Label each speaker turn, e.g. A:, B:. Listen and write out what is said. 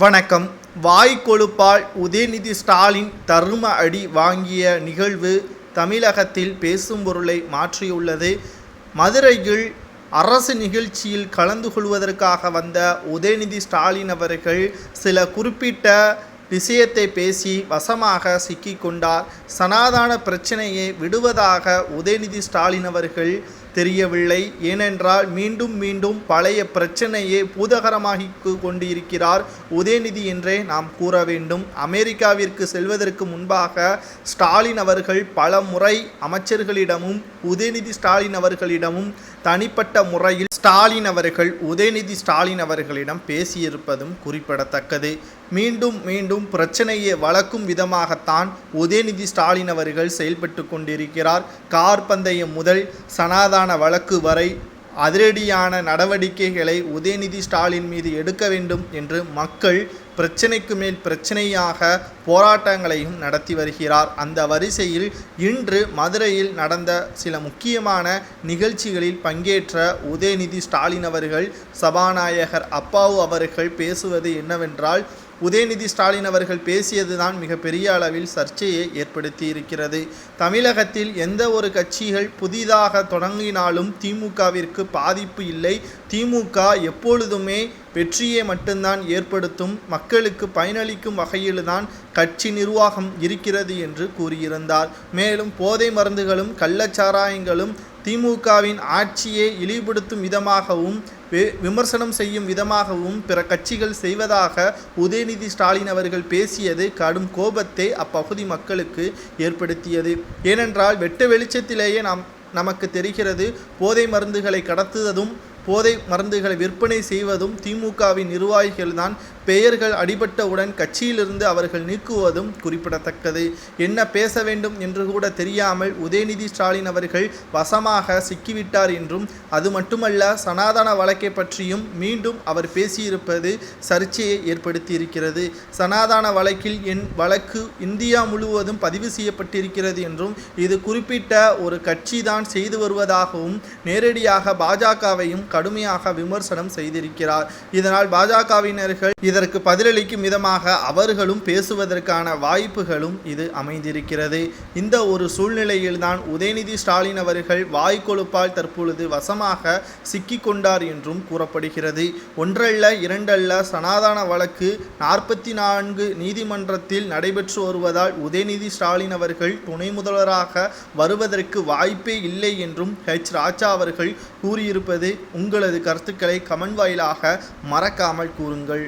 A: வணக்கம். வாய் கொழுப்பால் உதயநிதி ஸ்டாலின் தர்ம அடி வாங்கிய நிகழ்வு தமிழகத்தில் பேசும் பொருளை மாற்றியுள்ளது. மதுரையில் அரசு நிகழ்ச்சியில் கலந்து கொள்வதற்காக வந்த உதயநிதி ஸ்டாலின் அவர்கள் சில குறிப்பிட்ட விஷயத்தை பேசி வசமாக சிக்கிக்கொண்டார். சனாதன பிரச்சனையை விடுவதாக உதயநிதி ஸ்டாலின் அவர்கள் தெரியவில்லை. ஏனென்றால் மீண்டும் மீண்டும் பழைய பிரச்சனையை பூதகரமாகி கொண்டிருக்கிறார் உதயநிதி என்றே நாம் கூற வேண்டும். அமெரிக்காவிற்கு செல்வதற்கு முன்பாக ஸ்டாலின் அவர்கள் பல முறை அமைச்சர்களிடமும் உதயநிதி ஸ்டாலின் அவர்களிடமும் தனிப்பட்ட முறையில் ஸ்டாலின் அவர்கள் உதயநிதி ஸ்டாலின் அவர்களிடம் பேசியிருப்பதும் குறிப்பிடத்தக்கது. மீண்டும் மீண்டும் பிரச்சனையை வளர்க்கும் விதமாகத்தான் உதயநிதி ஸ்டாலின் அவர்கள் செயல்பட்டு கொண்டிருக்கிறார். கார் பந்தயம் முதல் சனாதன வழக்கு வரை அதிரடியான நடவடிக்கைகளை உதயநிதி ஸ்டாலின் மீது எடுக்க வேண்டும் என்று மக்கள் பிரச்சனைக்கு மேல் பிரச்சனையாக போராட்டங்களையும் நடத்தி வருகிறார். அந்த வரிசையில் இன்று மதுரையில் நடந்த சில முக்கியமான நிகழ்ச்சிகளில் பங்கேற்ற உதயநிதி ஸ்டாலின் அவர்கள் சபாநாயகர் அப்பாவு அவர்கள் பேசுவது என்னவென்றால், உதயநிதி ஸ்டாலின் அவர்கள் பேசியதுதான் மிகப்பெரிய அளவில் சர்ச்சையை ஏற்படுத்தி இருக்கிறது. தமிழகத்தில் எந்த ஒரு கட்சிகள் புதிதாக தொடங்கினாலும் திமுகவிற்கு பாதிப்பு இல்லை. திமுக எப்பொழுதுமே வெற்றியை மட்டும்தான் ஏற்படுத்தும், மக்களுக்கு பயனளிக்கும் வகையில்தான் கட்சி நிர்வாகம் இருக்கிறது என்று கூறியிருந்தார். மேலும் போதை மருந்துகளும் கள்ளச்சாராயங்களும் திமுகவின் ஆட்சியை இழிவுபடுத்தும் விதமாகவும் விமர்சனம் செய்யும் விதமாகவும் பிற கட்சிகள் செய்வதாக உதயநிதி ஸ்டாலின் அவர்கள் பேசியது கடும் கோபத்தை அப்பகுதி மக்களுக்கு ஏற்படுத்தியது. ஏனென்றால் வெட்ட வெளிச்சத்திலேயே நமக்கு தெரிகிறது, போதை மருந்துகளை கடத்துவதும் போதை மருந்துகளை விற்பனை செய்வதும் திமுகவின் நிர்வாகிகள்தான். பெயர்கள் அடிபட்டவுடன் கட்சியிலிருந்து அவர்கள் நீக்குவதும் குறிப்பிடத்தக்கது. என்ன பேச வேண்டும் என்று கூட தெரியாமல் உதயநிதி ஸ்டாலின் அவர்கள் வசமாக சிக்கிவிட்டார் என்றும், அது மட்டுமல்ல சனாதன வழக்கை பற்றியும் மீண்டும் அவர் பேசியிருப்பது சர்ச்சையை ஏற்படுத்தியிருக்கிறது. சனாதன வழக்கில் என் வழக்கு இந்தியா முழுவதும் பதிவு செய்யப்பட்டிருக்கிறது என்றும், இது குறிப்பிட்ட ஒரு கட்சி தான் செய்து வருவதாகவும் நேரடியாக பாஜகவையும் கடுமையாக விமர்சனம் செய்திருக்கிறார். இதனால் பாஜகவினர்கள் இதற்கு பதிலளிக்கும் விதமாக அவர்களும் பேசுவதற்கான வாய்ப்புகளும் இது அமைந்திருக்கிறது. இந்த ஒரு சூழ்நிலையில்தான் உதயநிதி ஸ்டாலின் அவர்கள் வாய்க்கொழுப்பால் தற்பொழுது வசமாக சிக்கிக்கொண்டார் என்றும் கூறப்படுகிறது. ஒன்றல்ல இரண்டல்ல சனாதன வழக்கு 44 நீதிமன்றத்தில் நடைபெற்று வருவதால் உதயநிதி ஸ்டாலின் அவர்கள் துணை முதல்வராக வருவதற்கு வாய்ப்பே இல்லை என்றும் ராஜா அவர்கள் கூறியிருப்பது. உங்களது கருத்துக்களை கமெண்ட் வாயிலாக மறக்காமல் கூறுங்கள்.